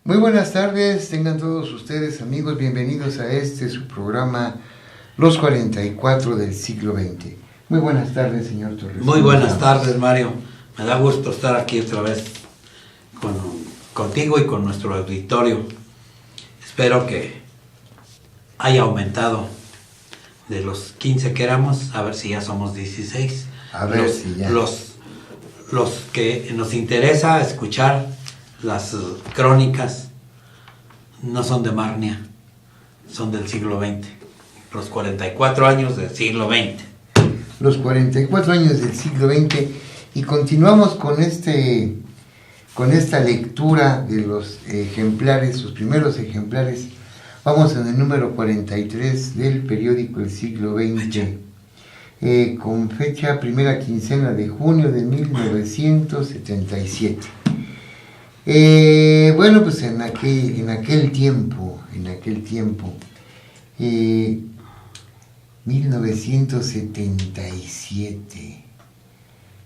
Muy buenas tardes, tengan todos ustedes amigos, bienvenidos a su programa Los 44 del siglo XX. Muy buenas tardes, señor Torres. Muy buenas tardes, Mario. Me da gusto estar aquí otra vez contigo y con nuestro auditorio. Espero que haya aumentado de los 15 que éramos, a ver si ya somos 16. A ver si ya. Los que nos interesa escuchar las crónicas no son de Marnia, son del siglo XX. Los 44 años del siglo XX. Los 44 años del siglo XX, y continuamos con esta lectura de los ejemplares, sus primeros ejemplares. Vamos en el número 43 del periódico El Siglo XX, con fecha primera quincena de junio de 1977. Bueno, pues en aquel tiempo, 1977,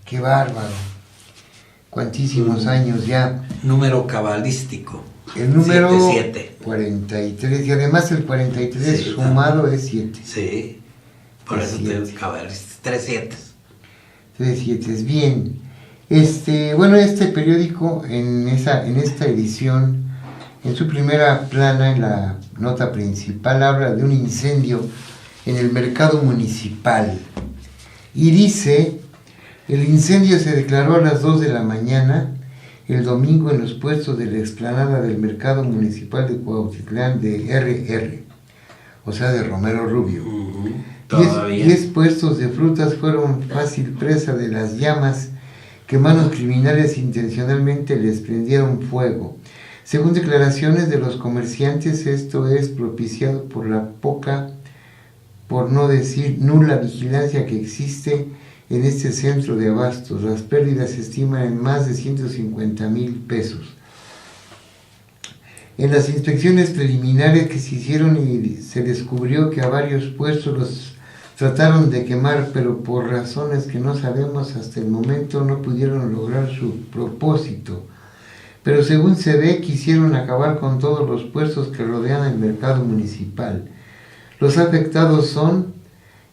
qué bárbaro, cuantísimos años ya. Número cabalístico. El número 7. 43, y además el 43 sí, sumado es 7. Sí, por eso te cabalístico, 3 7. 3 7, es bien. Bueno, este periódico en esta edición, en su primera plana, en la nota principal, habla de un incendio en el mercado municipal. Y dice: el incendio se declaró a las 2 de la mañana el domingo en los puestos de la explanada del mercado municipal de Cuautitlán de RR, o sea, de Romero Rubio. Todavía. 10 puestos de frutas fueron fácil presa de las llamas que manos criminales intencionalmente les prendieron fuego. Según declaraciones de los comerciantes, esto es propiciado por la poca, por no decir nula, vigilancia que existe en este centro de abastos. Las pérdidas se estiman en más de 150,000 pesos. En las inspecciones preliminares que se hicieron, se descubrió que a varios puestos los trataron de quemar, pero por razones que no sabemos hasta el momento no pudieron lograr su propósito. Pero según se ve, quisieron acabar con todos los puestos que rodean el mercado municipal. Los afectados son,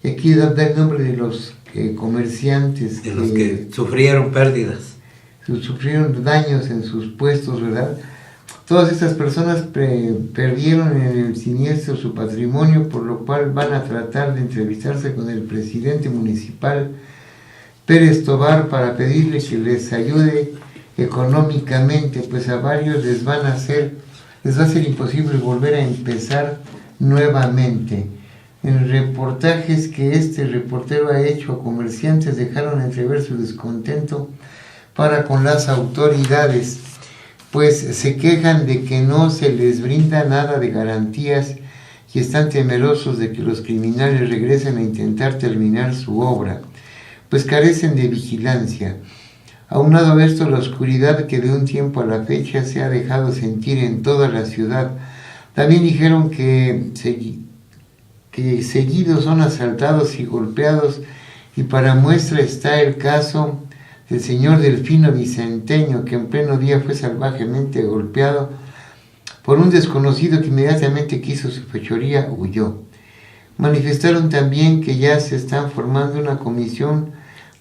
y aquí da el nombre de los comerciantes, de los que sufrieron pérdidas, sufrieron daños en sus puestos, ¿verdad? Todas estas personas perdieron en el siniestro su patrimonio, por lo cual van a tratar de entrevistarse con el presidente municipal, Pérez Tobar, para pedirle que les ayude económicamente, pues a varios les va a ser imposible volver a empezar nuevamente. En reportajes que este reportero ha hecho, comerciantes dejaron entrever su descontento para con las autoridades, pues se quejan de que no se les brinda nada de garantías y están temerosos de que los criminales regresen a intentar terminar su obra, pues carecen de vigilancia. Aunado a esto, la oscuridad que de un tiempo a la fecha se ha dejado sentir en toda la ciudad. También dijeron que seguidos son asaltados y golpeados, y para muestra está el caso del señor Delfino Vicenteño, que en pleno día fue salvajemente golpeado por un desconocido que inmediatamente quiso su fechoría, huyó. Manifestaron también que ya se están formando una comisión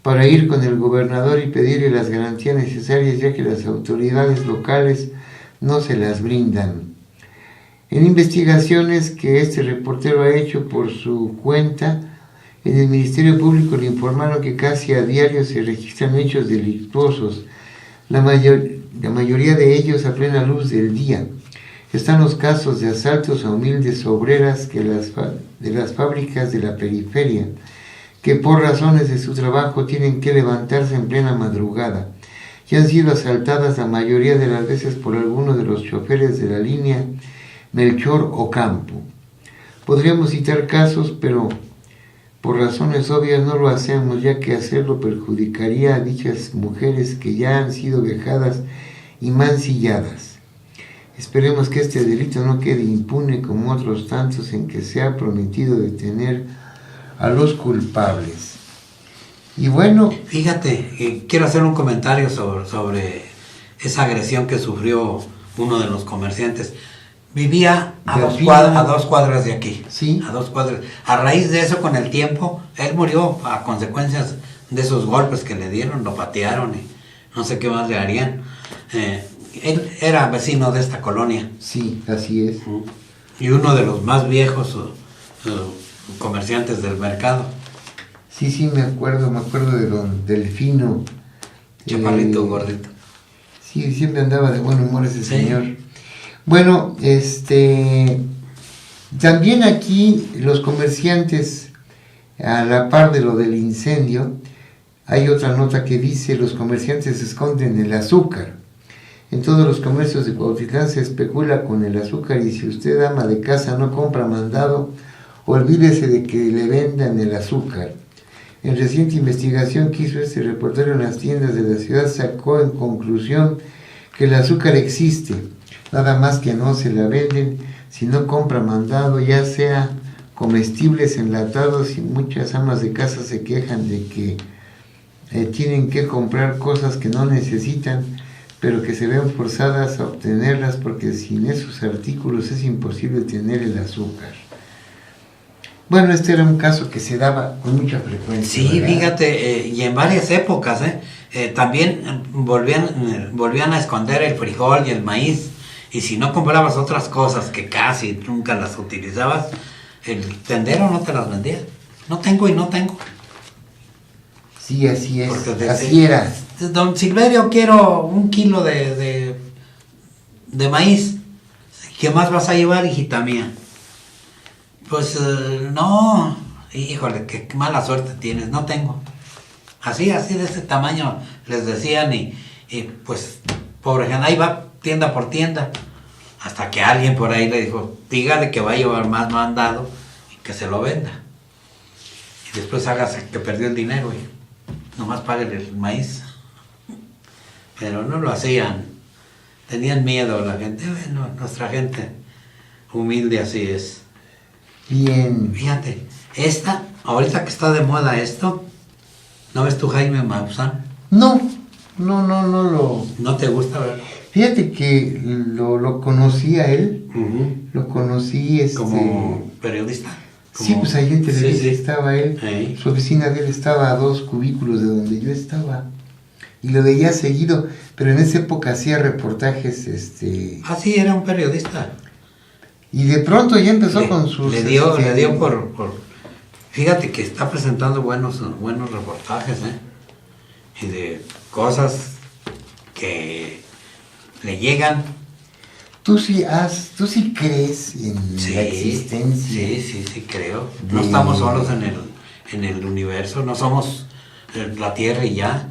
para ir con el gobernador y pedirle las garantías necesarias, ya que las autoridades locales no se las brindan. En investigaciones que este reportero ha hecho por su cuenta, en el Ministerio Público le informaron que casi a diario se registran hechos delictuosos, la mayoría de ellos a plena luz del día. Están los casos de asaltos a humildes obreras de las fábricas de la periferia, que por razones de su trabajo tienen que levantarse en plena madrugada, y han sido asaltadas la mayoría de las veces por alguno de los choferes de la línea Melchor Ocampo. Podríamos citar casos, pero por razones obvias no lo hacemos, ya que hacerlo perjudicaría a dichas mujeres que ya han sido vejadas y mancilladas. Esperemos que este delito no quede impune como otros tantos en que se ha prometido detener a los culpables. Y bueno, fíjate, quiero hacer un comentario sobre esa agresión que sufrió uno de los comerciantes. Vivía a Delfino. a 2 cuadras de aquí. Sí. A 2 cuadras. A raíz de eso, con el tiempo, él murió a consecuencias de esos golpes que le dieron, lo patearon y no sé qué más le harían. Él era vecino de esta colonia. Sí, así es. Y uno de los más viejos comerciantes del mercado. Sí, me acuerdo de don Delfino. Chaparrito, gordito. Sí, siempre andaba de buen humor ese Sí. señor. Bueno, también aquí los comerciantes, a la par de lo del incendio, hay otra nota que dice: los comerciantes esconden el azúcar. En todos los comercios de Cuautitlán se especula con el azúcar, y si usted, ama de casa, no compra mandado, olvídese de que le vendan el azúcar. En reciente investigación que hizo este reportero en las tiendas de la ciudad, sacó en conclusión que el azúcar existe, nada más que no se la venden. Si no compra mandado, ya sea comestibles, enlatados, y muchas amas de casa se quejan de que tienen que comprar cosas que no necesitan, pero que se ven forzadas a obtenerlas porque sin esos artículos es imposible tener el azúcar. Bueno, este era un caso que se daba con mucha frecuencia. Sí, ¿verdad? fíjate, y en varias épocas, también volvían a esconder el frijol y el maíz, y si no comprabas otras cosas que casi nunca las utilizabas, el tendero no te las vendía. No tengo y no tengo. Sí, así es, Porque así era. Don Silverio, quiero 1 kilo de maíz. ¿Qué más vas a llevar, hijita mía? Pues no, híjole, qué mala suerte tienes, no tengo. Así de ese tamaño les decían, y pues, pobre gente, ahí va tienda por tienda, hasta que alguien por ahí le dijo: dígale que va a llevar más mandado y que se lo venda. Y después hágase que perdió el dinero y nomás pague el maíz. Pero no lo hacían, tenían miedo la gente. Bueno, nuestra gente humilde así es. Bien. Fíjate, ahorita que está de moda esto, ¿no ves tú Jaime Maussan? No lo... ¿No te gusta verlo? Fíjate que lo conocí a él, lo conocí Como periodista. Sí, pues ahí en Televisa estaba él, Sí. Su oficina de él estaba a 2 cubículos de donde yo estaba, y lo veía seguido, pero en esa época hacía reportajes, Ah, sí, era un periodista. y de pronto ya empezó con sus... Le dio por... Fíjate que está presentando buenos reportajes, y de cosas que le llegan. ¿Tú sí crees en la existencia? Sí, creo. No estamos solos en el universo, no somos la Tierra y ya.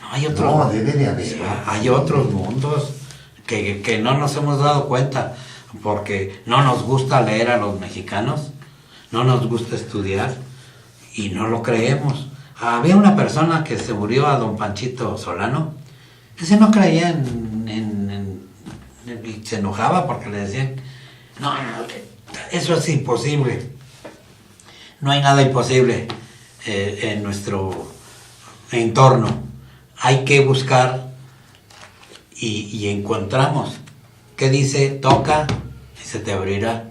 No, hay otros. No, debe de haber. Hay otros mundos que no nos hemos dado cuenta, porque no nos gusta leer a los mexicanos, no nos gusta estudiar y no lo creemos. Había una persona que se murió, a don Panchito Solano, ese no creía y se enojaba porque le decían: no, eso es imposible. No hay nada imposible en nuestro entorno. Hay que buscar y encontramos. ¿Qué dice? Toca y se te abrirá.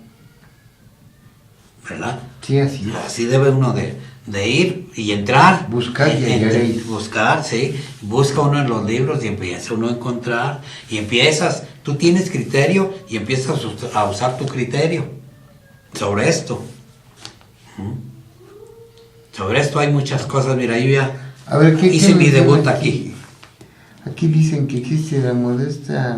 ¿Verdad? Sí, así es. Así debe uno de ir y entrar. Buscar y hallaréis. Buscar, sí. Busca uno en los libros y empieza uno a encontrar. Y empiezas, tú tienes criterio y empiezas a usar tu criterio sobre esto. Sobre esto hay muchas cosas. Mira, yo ya A ver, hice mi menciona debut aquí. Aquí dicen que existe la modesta...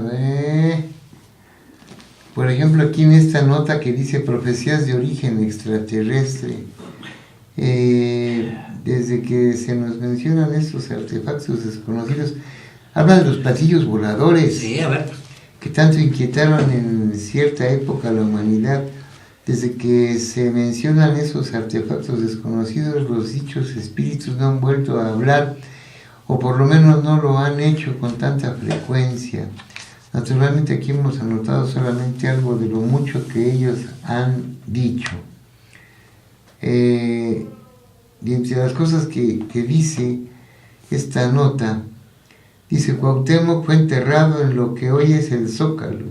Por ejemplo, aquí en esta nota que dice profecías de origen extraterrestre, desde que se nos mencionan estos artefactos desconocidos, hablan de los platillos voladores, Sí, a ver. que tanto inquietaron en cierta época a la humanidad. Desde que se mencionan esos artefactos desconocidos, los dichos espíritus no han vuelto a hablar, o por lo menos no lo han hecho con tanta frecuencia. Naturalmente aquí hemos anotado solamente algo de lo mucho que ellos han dicho. Y entre las cosas que dice esta nota, Dice, Cuauhtémoc fue enterrado en lo que hoy es el Zócalo,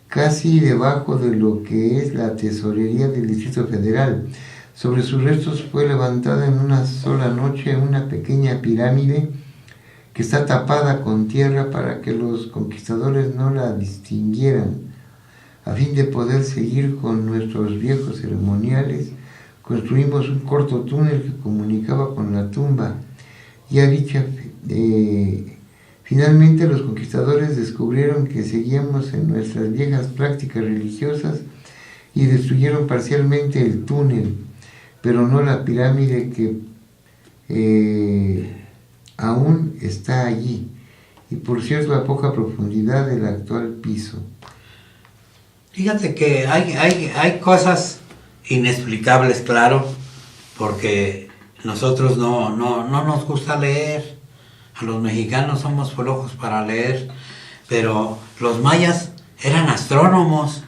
casi debajo de lo que es la tesorería del Distrito Federal. Sobre sus restos fue levantada en una sola noche una pequeña pirámide que está tapada con tierra para que los conquistadores no la distinguieran. A fin de poder seguir con nuestros viejos ceremoniales, construimos un corto túnel que comunicaba con la tumba. Ya dicha, finalmente los conquistadores descubrieron que seguíamos en nuestras viejas prácticas religiosas y destruyeron parcialmente el túnel, pero no la pirámide que aún está allí, y por cierto a poca profundidad del actual piso. Fíjate que hay cosas inexplicables, claro, porque nosotros no nos gusta leer. A los mexicanos somos flojos para leer, pero los mayas eran astrónomos.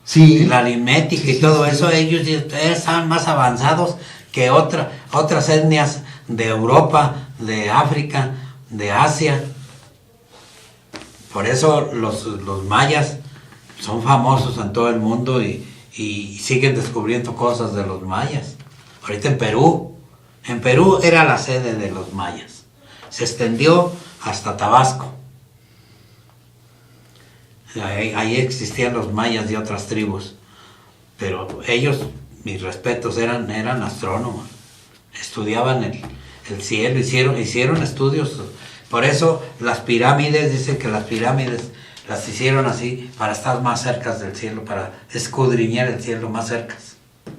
Sí. La aritmética y todo eso, ellos estaban más avanzados que otras etnias de Europa, de África, de Asia. Por eso los mayas son famosos en todo el mundo y siguen descubriendo cosas de los mayas. Ahorita en Perú era la sede de los mayas. Se extendió hasta Tabasco. Ahí existían los mayas y otras tribus. Pero ellos, mis respetos, eran astrónomos. Estudiaban el cielo, hicieron estudios. Por eso las pirámides, dicen que las pirámides las hicieron así para estar más cerca del cielo, para escudriñar el cielo más cerca.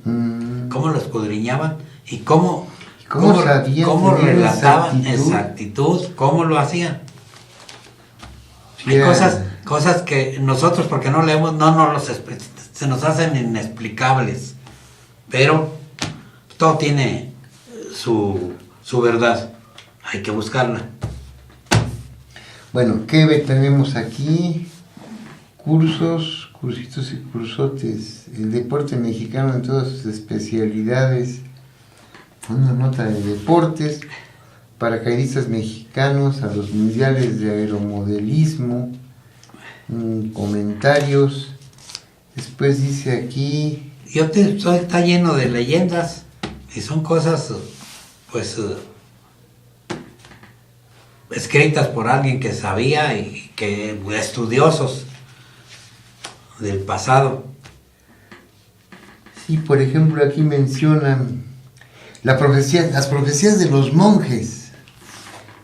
¿Cómo lo escudriñaban? ¿Y cómo relataban exactitud? ¿Cómo lo hacían? Yeah. Hay cosas que nosotros, porque no leemos, se nos hacen inexplicables. Pero todo tiene su verdad. Hay que buscarla. Bueno, ¿qué tenemos aquí? Cursitos y cursotes. El deporte mexicano en todas sus especialidades. Una nota de deportes. Paracaidistas mexicanos a los mundiales de aeromodelismo. Comentarios. Después dice aquí... Está lleno de leyendas. Y son cosas, pues... escritas por alguien que sabía y que estudiosos del pasado. Sí, por ejemplo, aquí mencionan las profecías de los monjes.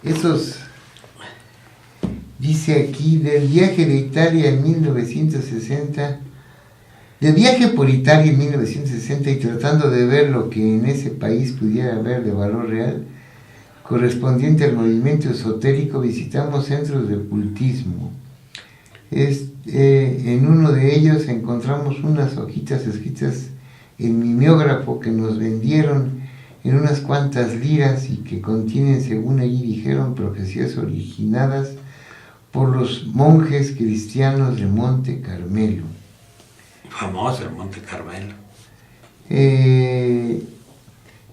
Esos, dice aquí, del viaje por Italia en 1960 y tratando de ver lo que en ese país pudiera haber de valor real, correspondiente al movimiento esotérico, visitamos centros de ocultismo. En uno de ellos encontramos unas hojitas escritas en mimeógrafo que nos vendieron en unas cuantas liras y que contienen, según allí dijeron, profecías originadas por los monjes cristianos de Monte Carmelo. Famoso el Monte Carmelo.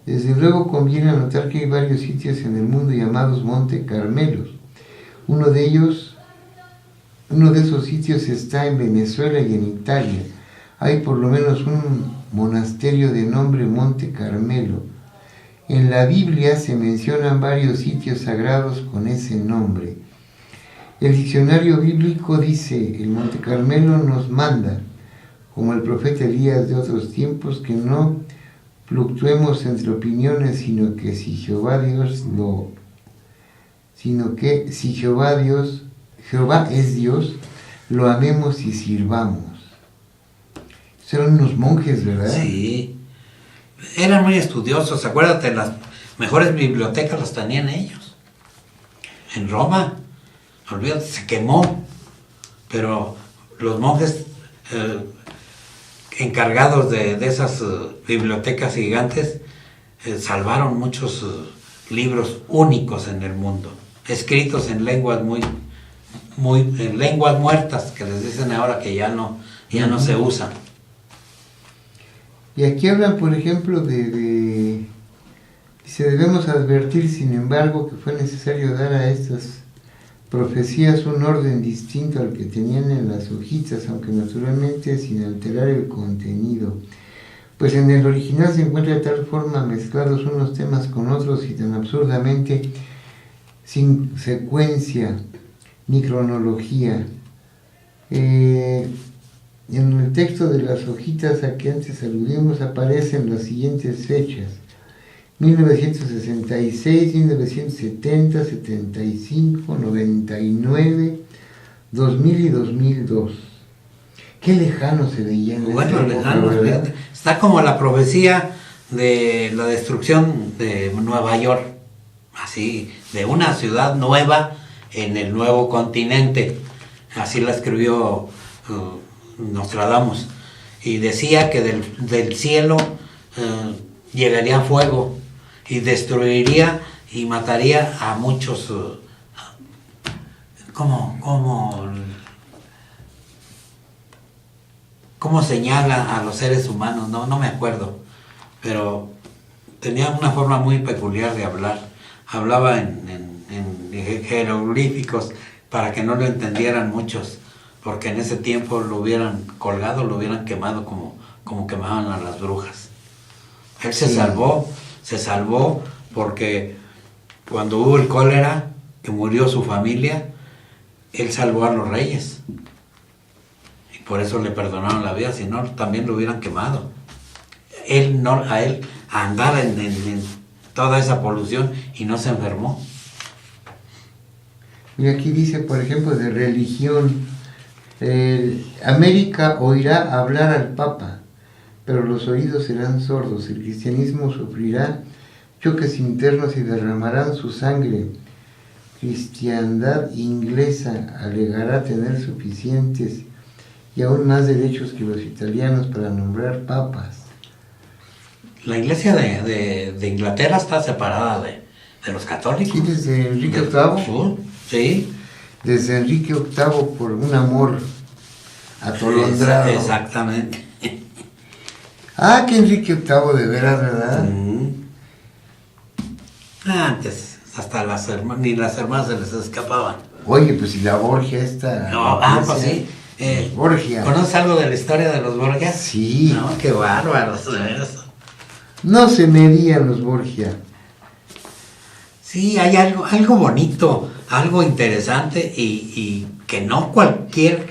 Desde luego conviene anotar que hay varios sitios en el mundo llamados Monte Carmelos. Uno de esos sitios está en Venezuela y en Italia. Hay por lo menos un monasterio de nombre Monte Carmelo. En la Biblia se mencionan varios sitios sagrados con ese nombre. El diccionario bíblico dice, el Monte Carmelo nos manda, como el profeta Elías de otros tiempos, que no fluctuemos entre opiniones, sino que si Jehová es Dios, lo amemos y sirvamos. Eran unos monjes, ¿verdad? Sí, eran muy estudiosos. Acuérdate, las mejores bibliotecas las tenían ellos. En Roma, olvídate, se quemó, pero los monjes encargados de esas bibliotecas gigantes salvaron muchos libros únicos en el mundo, escritos en lenguas en lenguas muertas, que les dicen ahora que ya no se usan. Y aquí hablan, por ejemplo, dice, debemos advertir, sin embargo, que fue necesario dar a estas profecías un orden distinto al que tenían en las hojitas, aunque naturalmente sin alterar el contenido. Pues en el original se encuentra de tal forma mezclados unos temas con otros y tan absurdamente sin secuencia ni cronología. En el texto de las hojitas a que antes aludimos aparecen las siguientes fechas: 1966, 1970, 75, 99, 2000 y 2002. Qué lejano se veía en bueno, lejano, está como la profecía de la destrucción de Nueva York, así, de una ciudad nueva en el nuevo continente, así la escribió Nostradamus, y decía que del cielo llegaría fuego y destruiría y mataría a muchos, ¿cómo señala a los seres humanos? No me acuerdo, pero tenía una forma muy peculiar de hablar. Hablaba en jeroglíficos para que no lo entendieran muchos, porque en ese tiempo lo hubieran colgado, lo hubieran quemado como quemaban a las brujas. Él se salvó porque cuando hubo el cólera, que murió su familia, él salvó a los reyes. Y por eso le perdonaron la vida, si no, también lo hubieran quemado. A él andar en toda esa polución y no se enfermó. Y aquí dice, por ejemplo, de religión: América oirá hablar al Papa, pero los oídos serán sordos. El cristianismo sufrirá choques internos y derramarán su sangre. Cristiandad inglesa alegará tener suficientes y aún más derechos que los italianos para nombrar papas. La iglesia de Inglaterra está separada de los católicos. ¿Sí, desde Enrique VIII? Sí. Desde Enrique VIII, por un amor atolondrado. Exactamente. Ah, que Enrique VIII, de veras, ¿verdad? Antes, hasta ni las hermanas se les escapaban. Oye, pues si la Borgia está... No, pues sí. Borgia. ¿Conoces algo de la historia de los Borgia? Sí. No, qué bárbaros eso. No se medían los Borgia. Sí, hay algo bonito, algo interesante y que no cualquier,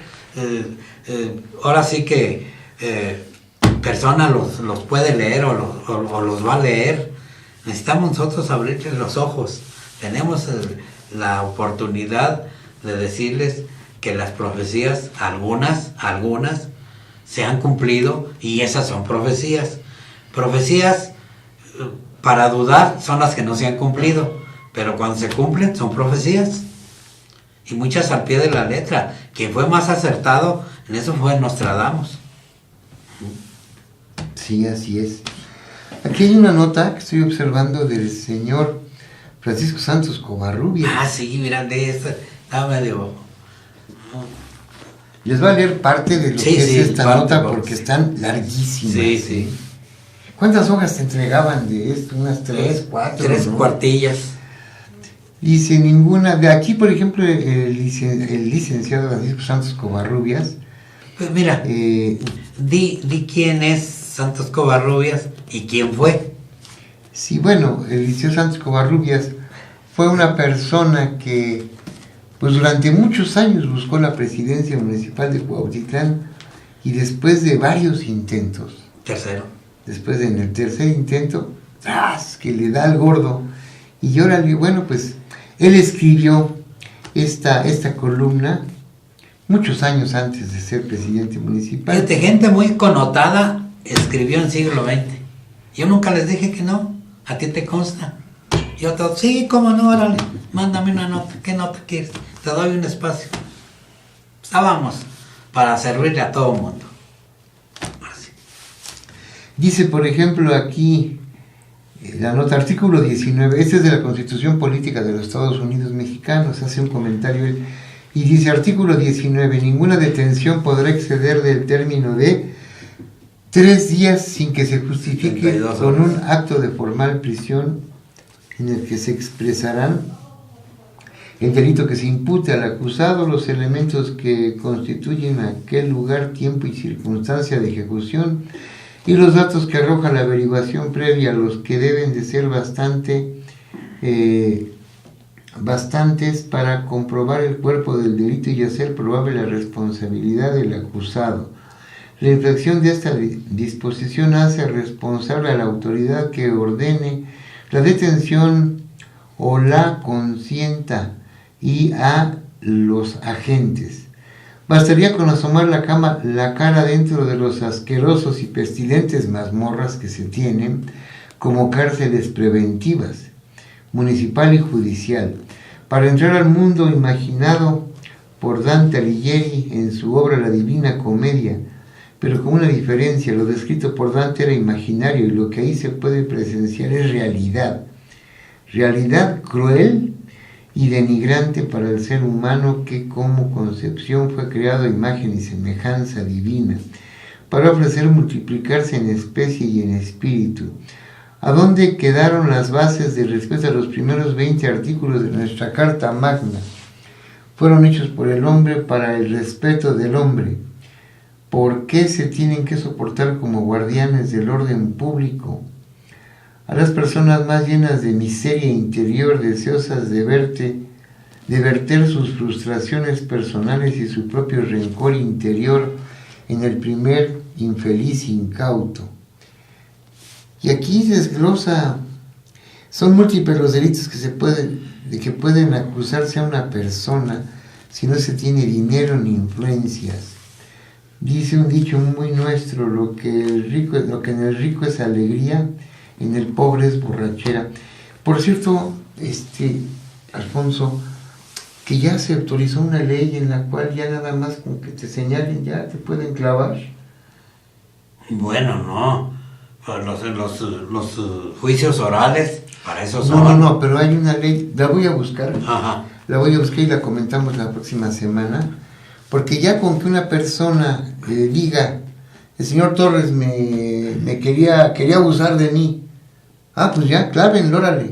ahora sí que persona los puede leer o los va a leer. Necesitamos nosotros abrirles los ojos. Tenemos la oportunidad de decirles que las profecías, algunas se han cumplido y esas son profecías. Profecías para dudar son las que no se han cumplido, pero cuando se cumplen son profecías. Y muchas al pie de la letra. Quien fue más acertado en eso fue Nostradamus. Sí, así es. Aquí hay una nota que estoy observando del señor Francisco Santos Covarrubias. Ah, sí, mira, de esta, está medio... Les voy a leer parte de lo que es esta nota porque están larguísimas. Sí. ¿Cuántas hojas te entregaban de esto? Unas 3, 4. 3 ¿no? cuartillas. Dice ninguna. De aquí, por ejemplo, el licenciado Francisco Santos Covarrubias. Pues mira, di quién es Santos Covarrubias y quién fue. Sí, bueno, el licenciado Santos Covarrubias fue una persona que pues durante muchos años buscó la presidencia municipal de Cuautitlán y después de varios intentos. Después en el tercer intento, ¡tras!, que le da al gordo. Y órale, bueno, pues él escribió esta columna muchos años antes de ser presidente municipal. Fíjate, gente muy connotada escribió en siglo XX. Yo nunca les dije que no. ¿A ti te consta? Yo todo, sí, cómo no, órale, mándame una nota. ¿Qué nota quieres? Te doy un espacio. Estábamos para servirle a todo el mundo. Así. Dice, por ejemplo, aquí la nota, artículo 19, este es de la Constitución Política de los Estados Unidos Mexicanos, hace un comentario él, y dice, artículo 19, ninguna detención podrá exceder del término de 3 días sin que se justifique con un acto de formal prisión en el que se expresarán el delito que se impute al acusado, los elementos que constituyen aquel lugar, tiempo y circunstancia de ejecución, y los datos que arroja la averiguación previa, los que deben de ser bastantes para comprobar el cuerpo del delito y hacer probable la responsabilidad del acusado. La infracción de esta disposición hace responsable a la autoridad que ordene la detención o la consienta y a los agentes. Bastaría con asomar la cara dentro de los asquerosos y pestilentes mazmorras que se tienen como cárceles preventivas, municipal y judicial, para entrar al mundo imaginado por Dante Alighieri en su obra La Divina Comedia, pero con una diferencia: lo descrito por Dante era imaginario y lo que ahí se puede presenciar es realidad cruel y denigrante para el ser humano que como concepción fue creado a imagen y semejanza divina, para ofrecer multiplicarse en especie y en espíritu. ¿A dónde quedaron las bases del respeto a los primeros 20 artículos de nuestra Carta Magna? Fueron hechos por el hombre para el respeto del hombre. ¿Por qué se tienen que soportar como guardianes del orden público? A las personas más llenas de miseria interior, deseosas de verter sus frustraciones personales y su propio rencor interior en el primer infeliz incauto. Y aquí desglosa, son múltiples los delitos que pueden acusarse a una persona si no se tiene dinero ni influencias. Dice un dicho muy nuestro: lo que en el rico es alegría, en el pobre es borrachera. Por cierto, Alfonso, que ya se autorizó una ley en la cual ya nada más con que te señalen ya te pueden clavar. Bueno, no. Los juicios orales, para eso son. No, pero hay una ley, la voy a buscar. Ajá. La voy a buscar y la comentamos la próxima semana. Porque ya con que una persona diga: el señor Torres me quería abusar de mí, pues ya, clávenlo, órale.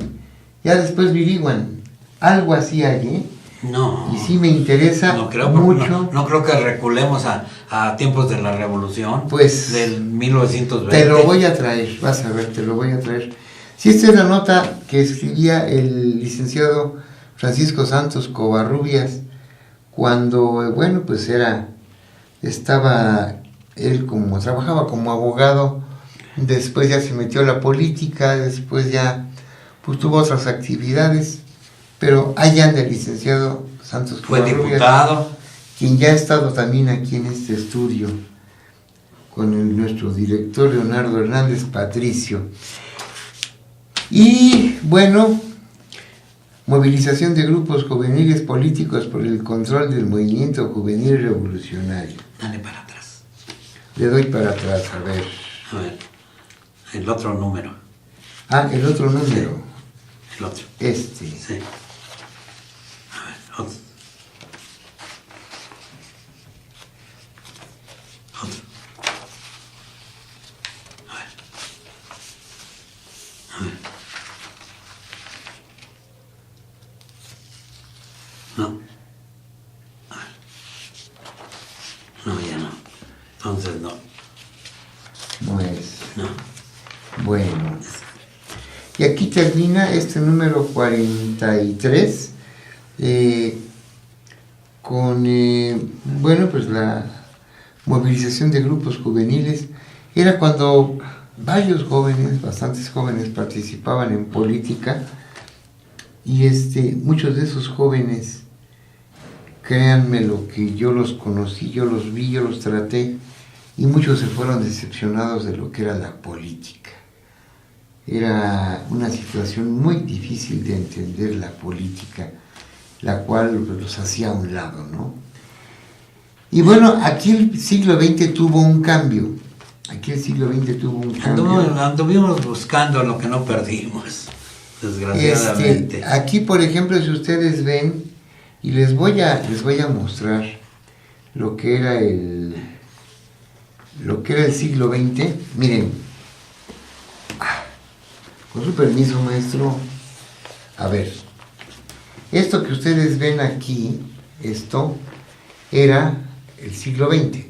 Ya después averiguan. Algo así hay, ¿eh? No. Y sí me interesa mucho. No creo que reculemos a tiempos de la Revolución. Pues del 1920. Te lo voy a traer, vas a ver, te lo voy a traer. Si esta es la nota que escribía el licenciado Francisco Santos Covarrubias, cuando, pues estaba él trabajaba como abogado, después ya se metió a la política, después ya pues tuvo otras actividades, pero ahí anda el licenciado Santos Covarrubias, fue diputado, quien ya ha estado también aquí en este estudio con nuestro director Leonardo Hernández Patricio. Y bueno, movilización de grupos juveniles políticos por el control del movimiento juvenil revolucionario. Dale para atrás. Le doy para atrás, a ver. A ver, el otro número. El otro número. Sí, el otro. Sí. A ver, otro. A ver. No. A ver. No, ya no. Entonces no. No es. No. Bueno. Y aquí termina este número 43 con, pues la movilización de grupos juveniles. Era cuando varios jóvenes, bastantes jóvenes, participaban en política y muchos de esos jóvenes, créanme lo que yo los conocí, yo los vi, yo los traté, y muchos se fueron decepcionados de lo que era la política. Era una situación muy difícil de entender la política, la cual los hacía a un lado, ¿no? Y bueno, aquí el siglo XX tuvo un cambio. Anduvimos buscando lo que no perdimos, desgraciadamente. Aquí, por ejemplo, si ustedes ven, y les voy a mostrar lo que era el siglo XX. Miren, con su permiso, maestro. A ver, Esto que ustedes ven aquí, esto era el siglo XX,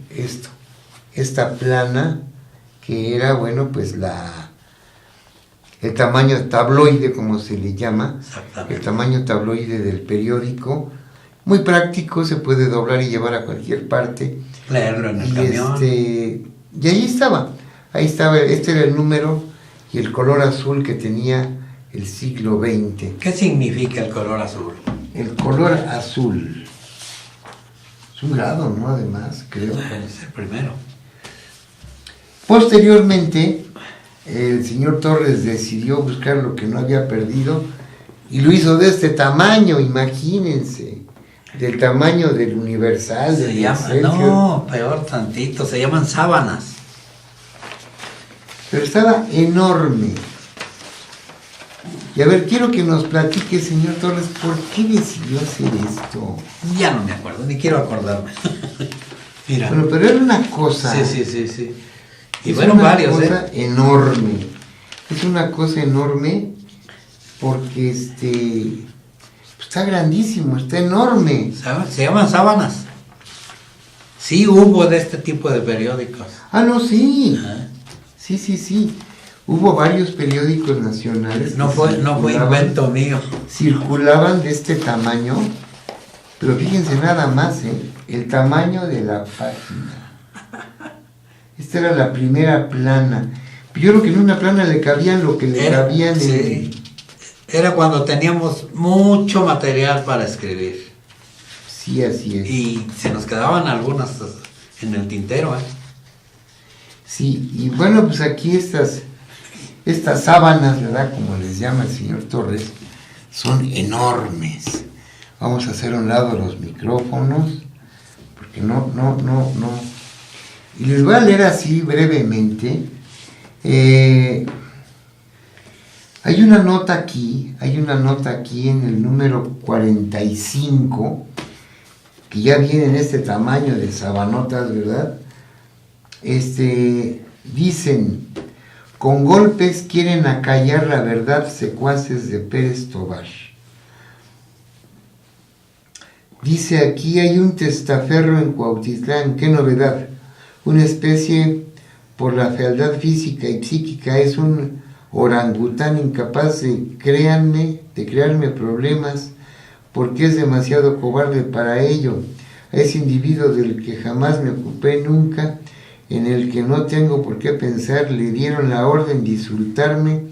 esta plana que era, bueno, pues el tamaño tabloide, como se le llama, el tamaño tabloide del periódico, muy práctico, se puede doblar y llevar a cualquier parte. Leerlo en el camión. Y ahí estaba, este era el número y el color azul que tenía el siglo XX. ¿Qué significa el color azul? El color azul es un grado, ¿no? Además, creo. Es el primero. Posteriormente, el señor Torres decidió buscar lo que no había perdido y lo hizo de este tamaño, imagínense, del tamaño del Universal, del Excelsior. No, peor tantito, se llaman sábanas. Pero estaba enorme. Y a ver, quiero que nos platique, señor Torres, ¿por qué decidió hacer esto? Ya no me acuerdo, ni quiero acordarme. Mira. Bueno, pero era una cosa. Sí. Y bueno, varios, cosa enorme. Es una cosa enorme porque está grandísimo, está enorme. Se llaman sábanas. Sí hubo de este tipo de periódicos. Ah, no, sí. ¿Ah? Sí. Hubo varios periódicos nacionales. No fue invento mío. Circulaban de este tamaño, pero fíjense nada más, el tamaño de la página. Esta era la primera plana. Yo creo que en una plana le cabían lo que le cabían en... Era cuando teníamos mucho material para escribir. Sí, así es. Y se nos quedaban algunas en el tintero, Sí, y bueno, pues aquí estas sábanas, ¿verdad? Como les llama el señor Torres, son enormes. Vamos a hacer a un lado los micrófonos, porque no. Y les voy a leer así brevemente. Hay una nota aquí en el número 45, que ya viene en este tamaño de sabanotas, ¿verdad? Dicen, con golpes quieren acallar la verdad secuaces de Pérez Tobar. Dice aquí, hay un testaferro en Cuautitlán, qué novedad. Una especie, por la fealdad física y psíquica, es un orangután incapaz de crearme problemas, porque es demasiado cobarde para ello. A ese individuo del que jamás me ocupé nunca, en el que no tengo por qué pensar, le dieron la orden de insultarme,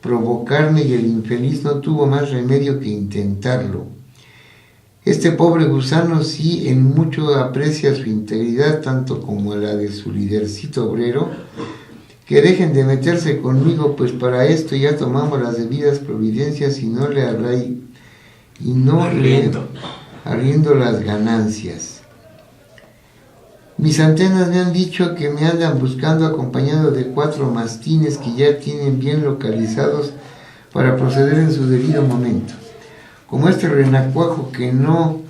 provocarme, y el infeliz no tuvo más remedio que intentarlo. Este pobre gusano sí en mucho aprecia su integridad, tanto como la de su lidercito obrero. Que dejen de meterse conmigo, pues para esto ya tomamos las debidas providencias y no le arriendo las ganancias. Mis antenas me han dicho que me andan buscando acompañado de 4 mastines que ya tienen bien localizados para proceder en su debido momento. Como este renacuajo que no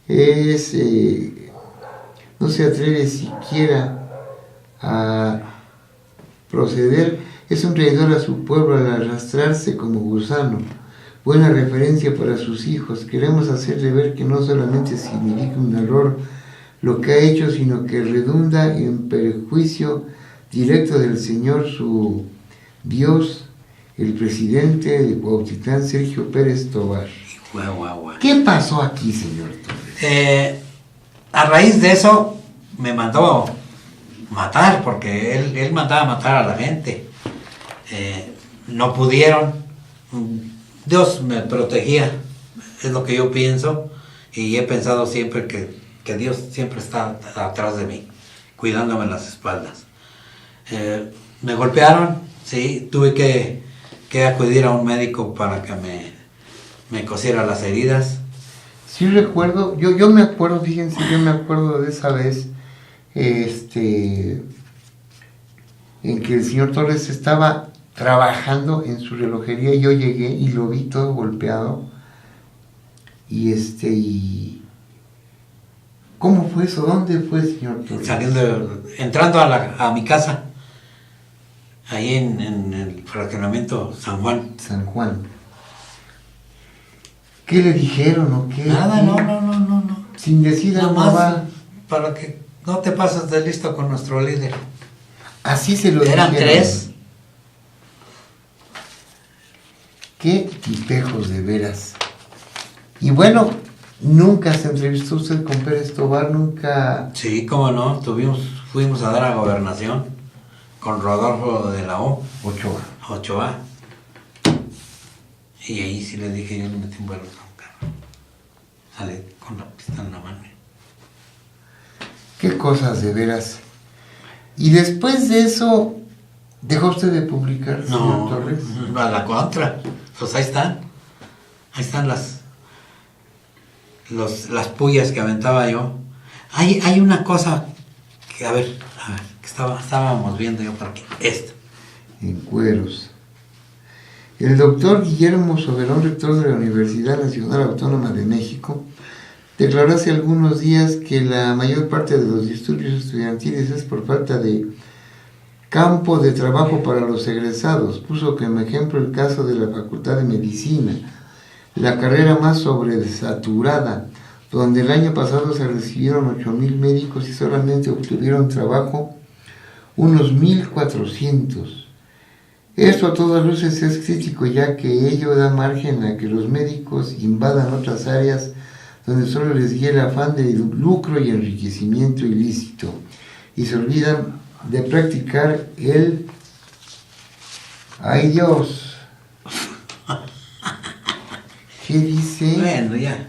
se atreve siquiera a proceder, es un traidor a su pueblo al arrastrarse como gusano. Buena referencia para sus hijos. Queremos hacerle ver que no solamente significa un error lo que ha hecho, sino que redunda en perjuicio directo del Señor, su Dios, el presidente de Cuautitlán, Sergio Pérez Tobar. ¿Qué pasó aquí, señor Torres? A raíz de eso me mandó matar, porque él mandaba matar a la gente. No pudieron. Dios me protegía, es lo que yo pienso, y he pensado siempre que Dios siempre está atrás de mí, cuidándome las espaldas. Me golpearon, sí, tuve que acudir a un médico para que me cosiera las heridas. Sí recuerdo, yo me acuerdo, fíjense, yo me acuerdo de esa vez, en que el señor Torres estaba trabajando en su relojería, y yo llegué y lo vi todo golpeado, y ¿cómo fue eso? ¿Dónde fue, señor Torres? Entrando a mi casa, ahí en el fraccionamiento San Juan. San Juan. ¿Qué le dijeron o qué? Nada, ¿Qué? no. Sin decir Nada algo más va. para que no te pases de listo con nuestro líder. Así se lo Eran dijeron. 3. Qué tipejos de veras. Y bueno, nunca se entrevistó usted con Pérez Tobar, nunca. Sí, cómo no, fuimos a dar a Gobernación con Rodolfo de la O, Ochoa. Y ahí sí le dije, yo le metí un vuelo con un carro. Sale con la pistola en la mano. Qué cosas de veras. Y después de eso, ¿dejó usted de publicar, señor Torres? A la contra. Pues ahí están. Ahí están las pullas que aventaba yo. Hay una cosa que, a ver, que estábamos viendo yo por aquí. Esta. En cueros. El doctor Guillermo Soberón, rector de la Universidad Nacional Autónoma de México, declaró hace algunos días que la mayor parte de los disturbios estudiantiles es por falta de campo de trabajo para los egresados. Puso como ejemplo el caso de la Facultad de Medicina, la carrera más sobresaturada, donde el año pasado se recibieron 8,000 médicos y solamente obtuvieron trabajo unos 1,400. Esto a todas luces es crítico, ya que ello da margen a que los médicos invadan otras áreas donde solo les guía el afán de lucro y enriquecimiento ilícito, y se olvidan de practicar el ¡ay Dios! ¿Qué dice? Bueno, ya.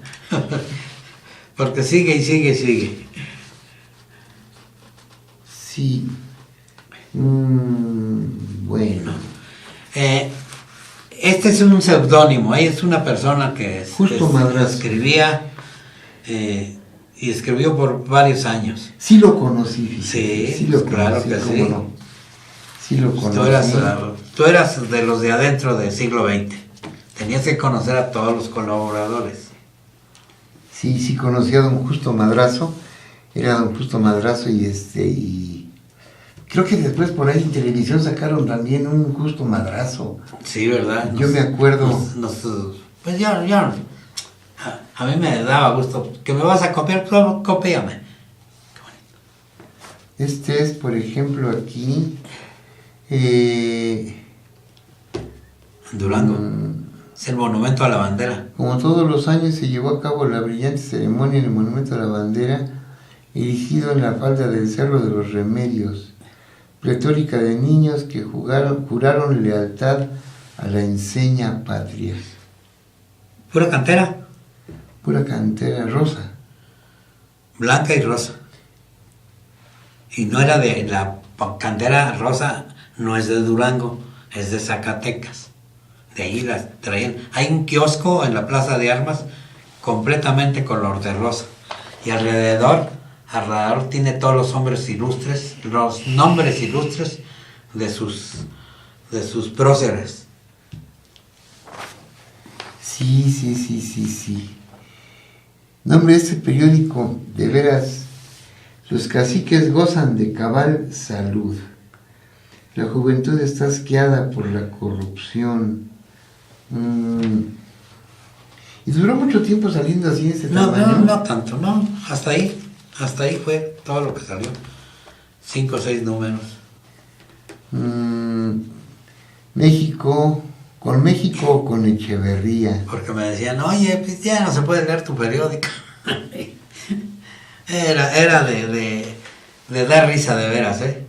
Porque sigue y sigue y sigue. Sí. Bueno. Este es un seudónimo. Es una persona que Justo Madrazo. escribía y escribió por varios años. Sí lo conocí, fíjate. Sí, lo claro conocí, que cómo sí. no. Sí lo conocí. Tú eras de los de adentro del siglo XX. Tenías que conocer a todos los colaboradores. Sí, conocí a don Justo Madrazo. Era don Justo Madrazo y creo que después por ahí en televisión sacaron también un Justo Madrazo. Sí, ¿verdad? Yo me acuerdo. Pues ya. A mí me daba gusto. ¿Que me vas a copiar? Copíame. Este es, por ejemplo, aquí. Durango. Es el monumento a la bandera. Como todos los años se llevó a cabo la brillante ceremonia en el monumento a la bandera, erigido en la falda del Cerro de los Remedios, pletórica de niños que juraron lealtad a la enseña patria. ¿Pura cantera? Pura cantera rosa. Blanca y rosa. Y no era de la cantera rosa, no es de Durango, es de Zacatecas. De ahí las traían. Hay un kiosco en la Plaza de Armas completamente color de rosa. Y alrededor tiene todos los nombres ilustres de sus próceres. Sí. Nombre de este periódico, de veras, los caciques gozan de cabal salud. La juventud está asqueada por la corrupción. Y duró mucho tiempo saliendo así en ese tamaño. No tanto, no. Hasta ahí fue todo lo que salió. 5 o 6 números. México, con México o con Echeverría. Porque me decían, oye, pues ya no se puede leer tu periódico. Era de dar risa de veras, ¿eh?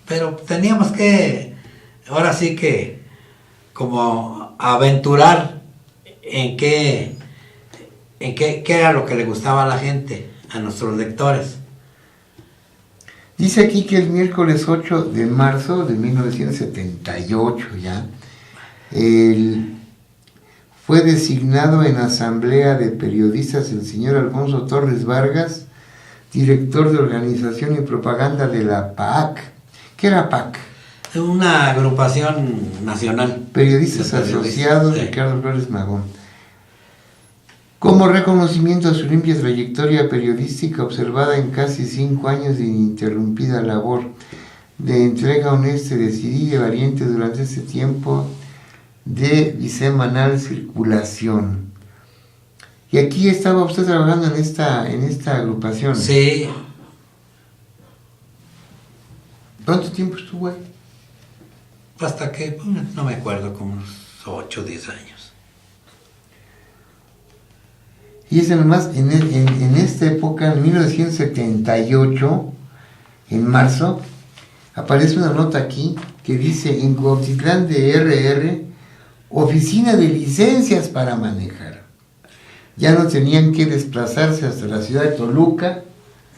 Pero teníamos que, ahora sí que, como aventurar en qué era lo que le gustaba a la gente, a nuestros lectores. Dice aquí que el miércoles 8 de marzo de 1978 ya, fue designado en asamblea de periodistas el señor Alfonso Torres Vargas, director de organización y propaganda de la PAC. ¿Qué era PAC? Una agrupación nacional. Periodistas Asociados, sí. Ricardo Flores Magón. Como reconocimiento a su limpia trayectoria periodística observada en casi 5 años de ininterrumpida labor, de entrega honesta, decidida y valiente durante este tiempo de bisemanal circulación. Y aquí estaba usted trabajando en esta agrupación. Sí. ¿Cuánto tiempo estuvo ahí? Hasta que, pues, no me acuerdo, como unos 8 o 10 años. Y es nomás, en esta época, en 1978, en marzo, aparece una nota aquí que dice: en Cuautitlán de RR, oficina de licencias para manejar. Ya no tenían que desplazarse hasta la ciudad de Toluca.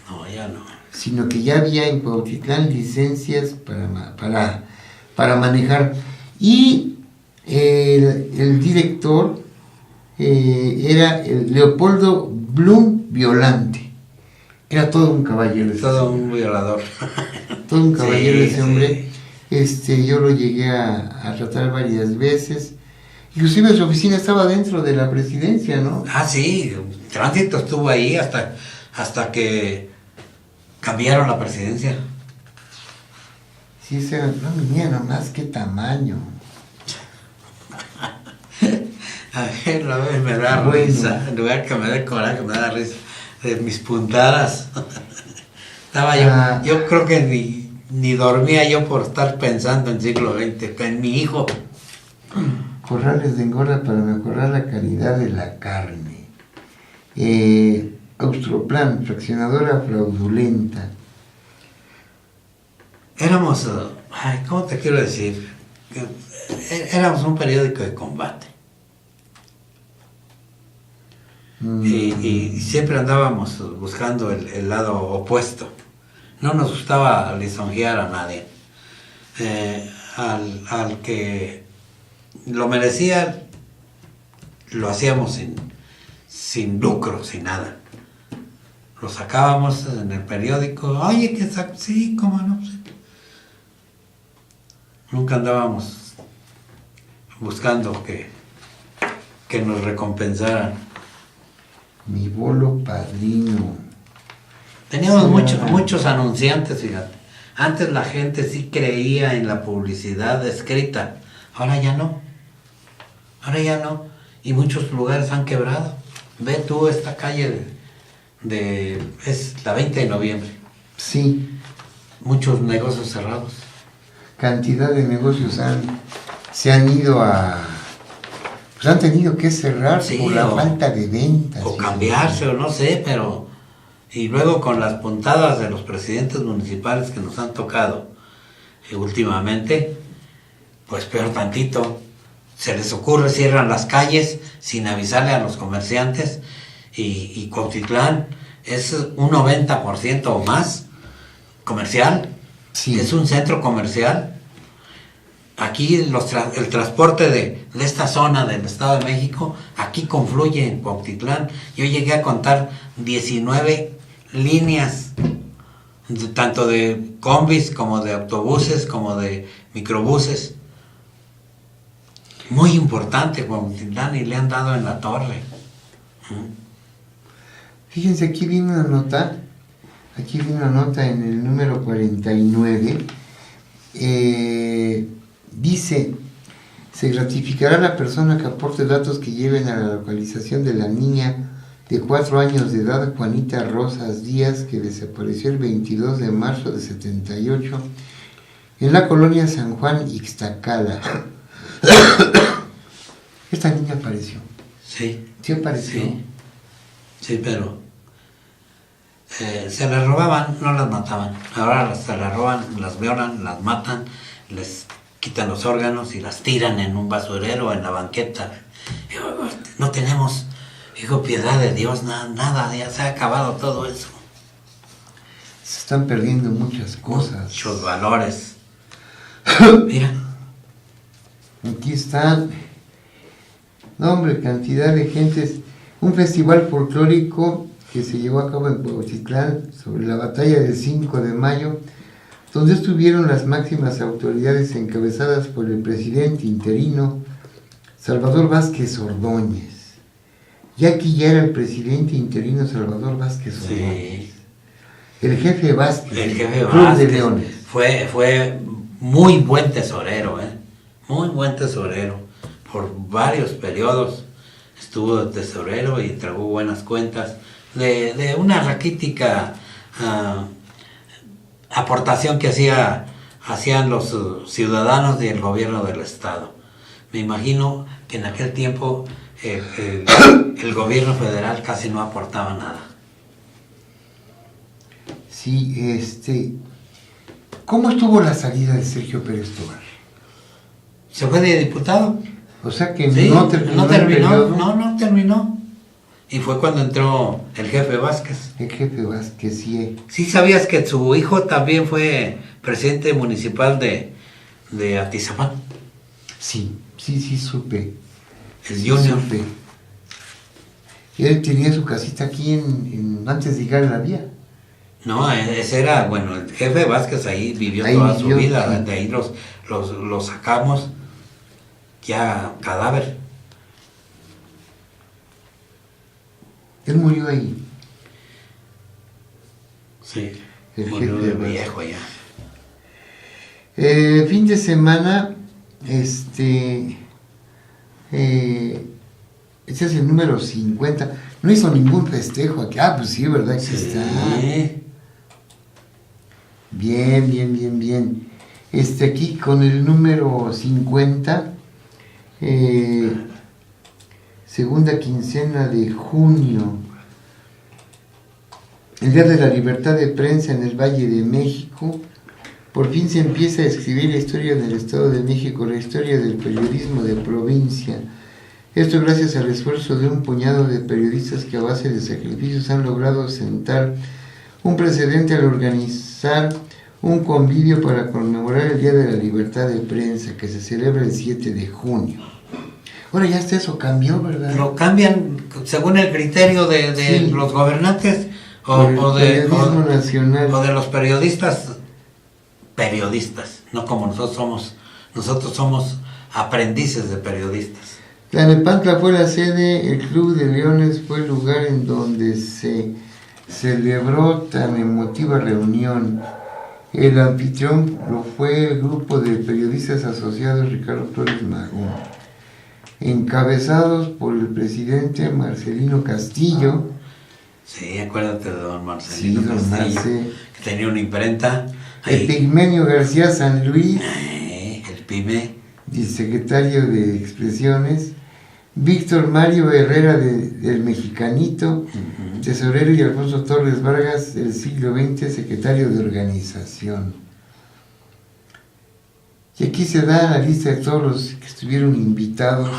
No, ya no. Sino que ya había en Cuautitlán licencias para manejar. Y el director era el Leopoldo Blum Violante. Era todo un caballero. Todo un violador. Todo un caballero ese hombre. Sí. Yo lo llegué a tratar varias veces. Inclusive su oficina estaba dentro de la presidencia, ¿no? Ah, sí, Tránsito estuvo ahí hasta que cambiaron la presidencia. Sí, no, mira nomás qué tamaño. A ver, me da risa. En lugar que me dé coraje, me da risa. De mis puntadas. Estaba yo creo que ni dormía yo por estar pensando en siglo XX, en mi hijo. Corrales de engorda para mejorar la calidad de la carne. Austroplan, fraccionadora fraudulenta. Éramos, ¿cómo te quiero decir? Éramos un periódico de combate. Y siempre andábamos buscando el lado opuesto. No nos gustaba lisonjear a nadie. Al que lo merecía, lo hacíamos sin lucro, sin nada. Lo sacábamos en el periódico. Oye, que sí, cómo no. Sí. Nunca andábamos buscando que nos recompensaran. Mi bolo padrino. Teníamos muchos anunciantes, fíjate. Antes la gente sí creía en la publicidad escrita. Ahora ya no. Y muchos lugares han quebrado. Ve tú esta calle es la 20 de noviembre. Sí. Muchos negocios cerrados. Cantidad de negocios se han ido pues han tenido que cerrar por la falta de ventas. O cambiarse, o no sé, pero... Y luego con las puntadas de los presidentes municipales que nos han tocado últimamente, pues peor tantito. Se les ocurre, cierran las calles sin avisarle a los comerciantes, y Cuautitlán es un 90% o más comercial. Sí. Es un centro comercial. Aquí el transporte de esta zona del Estado de México, aquí confluye en Cuautitlán. Yo llegué a contar 19 líneas, tanto de combis como de autobuses, como de microbuses. Muy importante Cuautitlán, y le han dado en la torre. Fíjense, aquí viene una nota en el número 49. Dice: se gratificará a la persona que aporte datos que lleven a la localización de la niña de 4 años de edad, Juanita Rosas Díaz, que desapareció el 22 de marzo de 78 en la colonia San Juan, Ixtacala. Esta niña apareció. Sí. Sí apareció. Sí, pero se las robaban, no las mataban. Ahora se las roban, las violan, las matan, les quitan los órganos y las tiran en un basurero, en la banqueta. No tenemos, hijo, piedad de Dios, nada, ya se ha acabado todo eso. Se están perdiendo muchas cosas. Muchos valores. Mira. Aquí está. No, hombre, cantidad de gentes. Un festival folclórico que se llevó a cabo en Cuautitlán sobre la batalla del 5 de mayo, donde estuvieron las máximas autoridades encabezadas por el presidente interino Salvador Vázquez Ordóñez. Y aquí ya era el presidente interino Salvador Vázquez Ordóñez. Sí. El jefe Vázquez. El jefe Vázquez. De Leones. Fue muy buen tesorero, muy buen tesorero. Por varios periodos estuvo de tesorero y entregó buenas cuentas de una raquítica aportación que hacían los ciudadanos y el gobierno del estado. Me imagino que en aquel tiempo el gobierno federal casi no aportaba nada. Sí, ¿cómo estuvo la salida de Sergio Pérez Tobar? Se fue de diputado. O sea que Sí, no terminó el periodo. no terminó. Y fue cuando entró el jefe Vázquez. El jefe Vázquez, sí. ¿Sí sabías que su hijo también fue presidente municipal de Atizapán? Sí, supe. El Junior. Supe. Él tenía su casita aquí antes de llegar a la vía. No, ese era, bueno, el jefe Vázquez ahí vivió Ahí toda vivió, su vida, sí. de ahí los sacamos ya cadáver. Él murió ahí. Sí, El murió jefe de Vázquez. viejo ya. Fin de semana, este es el número 50. No hizo ningún festejo aquí. Ah, pues sí, ¿verdad? Aquí está. Bien. Aquí con el número 50, segunda quincena de junio, el Día de la Libertad de Prensa en el Valle de México. Por fin se empieza a escribir la historia del Estado de México, la historia del periodismo de provincia. Esto gracias al esfuerzo de un puñado de periodistas que a base de sacrificios han logrado sentar un precedente al organizar un convivio para conmemorar el Día de la Libertad de Prensa, que se celebra el 7 de junio. Ahora ya hasta eso cambió, ¿verdad? Lo cambian según el criterio de Sí. los gobernantes periodismo nacional. o de los periodistas, no como nosotros somos aprendices de periodistas. Tlalnepantla fue la sede, el Club de Leones fue el lugar en donde se celebró tan emotiva reunión. El anfitrión lo fue el grupo de periodistas asociados Ricardo Flores Magón, encabezados por el presidente Marcelino Castillo. Sí, acuérdate de don Marcelino Sí, don Castillo, Marce. que tenía una imprenta. Ahí. Epigmenio García San Luis, El PYME. secretario de Expresiones. Víctor Mario Herrera del Mexicanito, tesorero, y Alfonso Torres Vargas del siglo XX, secretario de organización. Y aquí se da la lista de todos los que estuvieron invitados.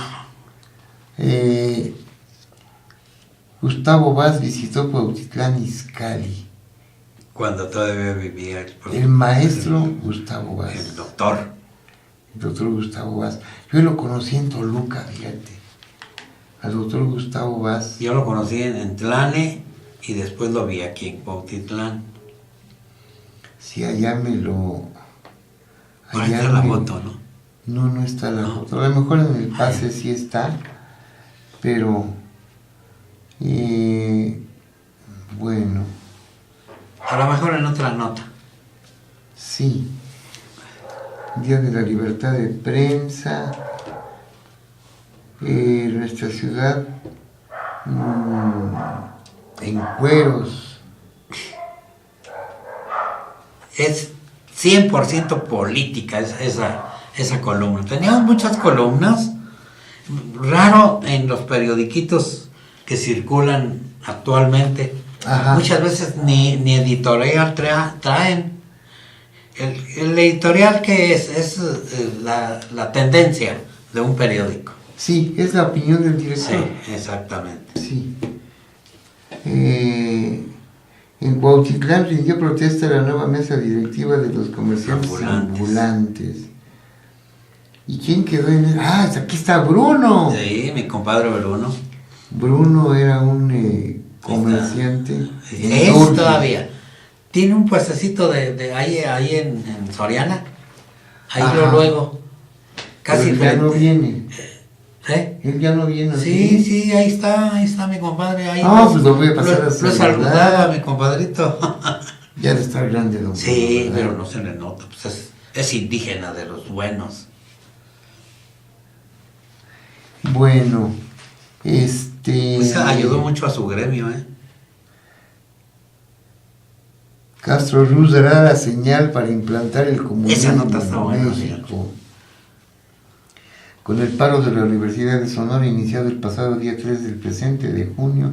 Gustavo Vaz visitó Cuautitlán Izcalli. Cuando todavía vivía El maestro Gustavo Vaz. el doctor. El doctor Gustavo Vaz. Yo lo conocí en Toluca, fíjate. Al doctor Gustavo Vaz. Yo lo conocí en Tlane y después lo vi aquí en Cuautitlán. Sí, allá me lo... Ahí está la foto, ¿no? No está la foto. A lo mejor en el pase sí está, pero... bueno, A lo mejor en otra nota. sí. Día de la Libertad de Prensa. Nuestra ciudad en cueros. Es 100% política esa columna. Teníamos muchas columnas. Raro en los periodiquitos que circulan actualmente. Ajá. Muchas veces ni editorial traen. El editorial que es la tendencia de un periódico. Sí, es la opinión del director. Sí, exactamente. Sí. En Cuautitlán rindió protesta la nueva mesa directiva de los comerciantes ambulantes. ¿Y quién quedó en él? ¡Ah, aquí está Bruno! Sí, mi compadre Bruno. Bruno era un comerciante. Es todavía. Tiene un puestecito de ahí en Soriana. Ahí Ajá. luego. Casi Pero él ya no viene. ¿Eh? Él ya no viene. Sí, ahí está mi compadre. Ahí Pues lo voy a pasar a lo saludar. saludaba a mi compadrito. Ya de estar grande, don Sí, Bruno, pero ¿verdad? no se le nota. Pues es indígena de los buenos. Bueno, Pues ayudó mucho a su gremio, ¿eh? Castro Ruz dará la señal para implantar el comunismo Esa nota está en buena, México. Con el paro de la Universidad de Sonora iniciado el pasado día 3 del presente de junio,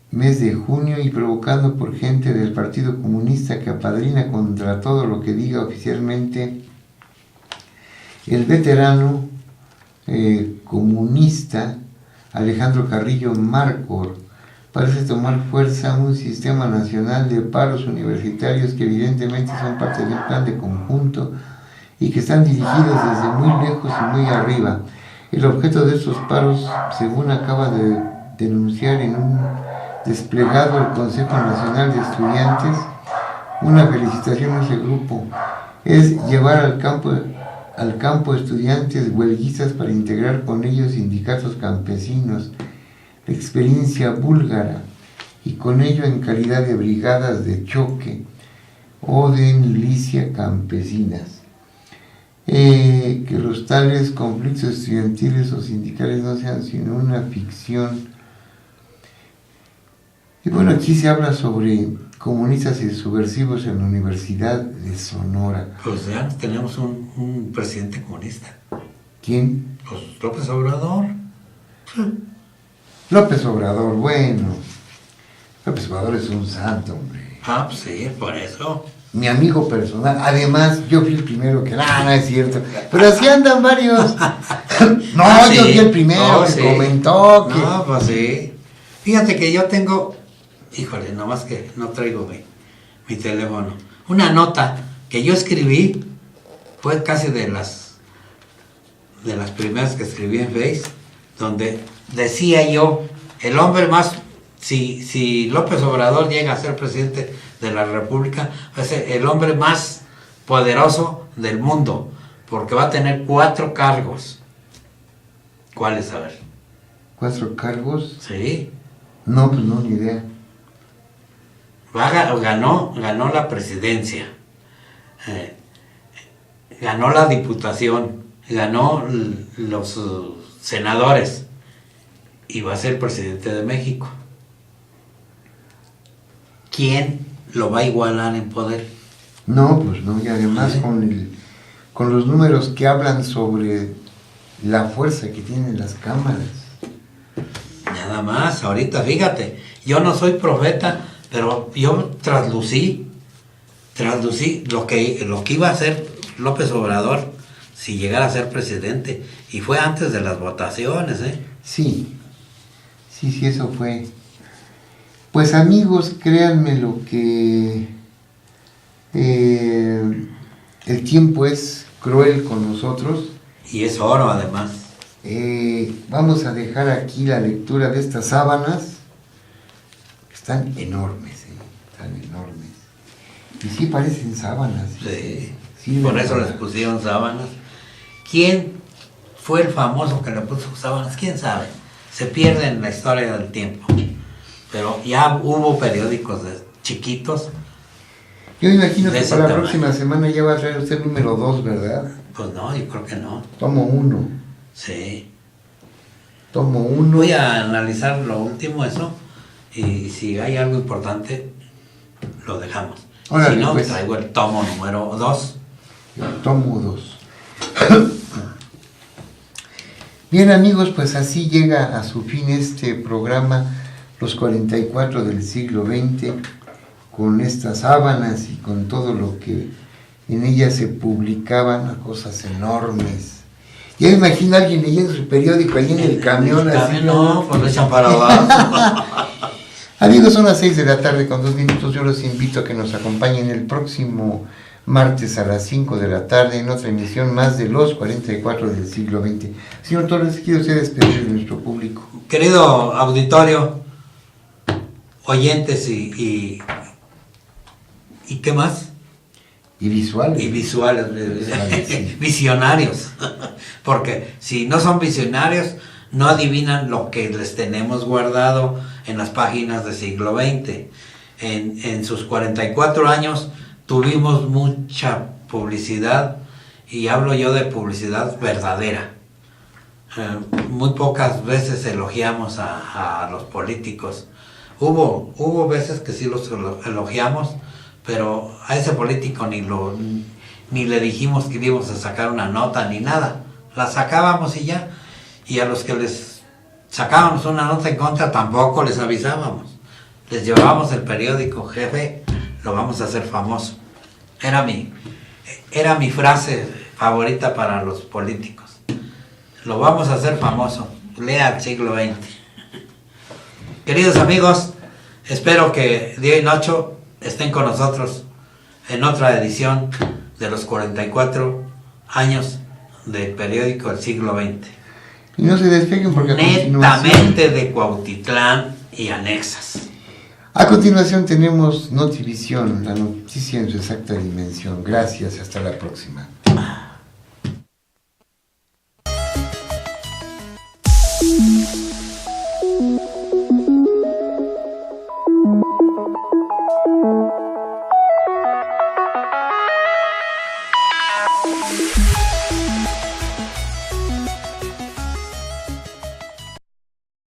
mes de junio, y provocando por gente del Partido Comunista que apadrina contra todo lo que diga oficialmente el veterano comunista Alejandro Carrillo Marcor, parece tomar fuerza un sistema nacional de paros universitarios que evidentemente son parte de un plan de conjunto y que están dirigidos desde muy lejos y muy arriba. El objeto de estos paros, según acaba de denunciar en un desplegado el Consejo Nacional de Estudiantes, una felicitación a ese grupo, es llevar al campo estudiantes huelguistas para integrar con ellos sindicatos campesinos, la experiencia búlgara, y con ello en calidad de brigadas de choque o de milicia campesinas. Que los tales conflictos estudiantiles o sindicales no sean sino una ficción. Y bueno, aquí se habla sobre comunistas y subversivos en la Universidad de Sonora. Pues ya tenemos un presidente comunista. ¿Quién? Pues López Obrador. López Obrador, bueno. López Obrador es un santo, hombre. Ah, pues sí, por eso. Mi amigo personal. Además, yo fui el primero que... No es cierto. Pero así andan varios. No, sí. Yo fui el primero que comentó que... No, pues sí. Fíjate que yo tengo... Híjole, nomás que no traigo mi teléfono. Una nota que yo escribí, fue casi de las primeras que escribí en Face, donde decía yo, el hombre más, si López Obrador llega a ser presidente de la República, va a ser el hombre más poderoso del mundo, porque va a tener 4 cargos. ¿Cuáles? A ver. ¿4 cargos? Sí. No, pues no, ni idea. Ganó la presidencia, ganó la diputación, ganó los senadores y va a ser presidente de México. ¿Quién lo va a igualar en poder? No, pues no, y además con los números que hablan sobre la fuerza que tienen las cámaras. Nada más, ahorita fíjate, yo no soy profeta, pero yo traslucí lo que iba a hacer López Obrador si llegara a ser presidente, y fue antes de las votaciones, ¿eh? Sí, eso fue. Pues amigos, créanme lo que el tiempo es cruel con nosotros. Y es oro además. Vamos a dejar aquí la lectura de estas sábanas. Están enormes, están enormes. Y sí parecen sábanas. Sí, por eso les pusieron sábanas. ¿Quién fue el famoso que le puso sábanas? ¿Quién sabe? Se pierde en la historia del tiempo. Pero ya hubo periódicos chiquitos. Yo me imagino que para la próxima semana ya va a traer usted el número 2, ¿verdad? Pues no, yo creo que no. Tomo 1. Sí. Tomo 1. Voy a analizar lo último, eso. Y si hay algo importante, lo dejamos. Órale, si no, pues, traigo el tomo número 2. El tomo 2. Bien amigos, pues así llega a su fin este programa, los 44 del siglo XX, con estas sábanas y con todo lo que en ellas se publicaban, cosas enormes. Ya me imagino a alguien leyendo su periódico ahí en el camión. Así, no, pues lo echan para abajo. Amigos, son las 6 de la tarde con 2 minutos. Yo los invito a que nos acompañen el próximo martes a las 5 de la tarde en otra emisión más de los 44 del siglo XX. Señor Torres, ¿quiere usted despedir de nuestro público? Querido auditorio, oyentes y ¿qué más? Y visuales. Y visuales, sí. Visionarios. Porque si no son visionarios, no adivinan lo que les tenemos guardado en las páginas del siglo XX. En sus 44 años tuvimos mucha publicidad, y hablo yo de publicidad verdadera. Muy pocas veces elogiamos a los políticos. Hubo veces que sí los elogiamos, pero a ese político ni le dijimos que íbamos a sacar una nota ni nada. La sacábamos y ya. Y a los que les sacábamos una nota en contra tampoco les avisábamos. Les llevábamos el periódico, jefe, lo vamos a hacer famoso. Era mi frase favorita para los políticos. Lo vamos a hacer famoso. Lea el siglo XX. Queridos amigos, espero que día y noche estén con nosotros en otra edición de los 44 años del periódico El Siglo XX. Y no se despeguen porque netamente de Cuautitlán y anexas. A continuación tenemos Notivisión, la noticia en su exacta dimensión. Gracias, hasta la próxima.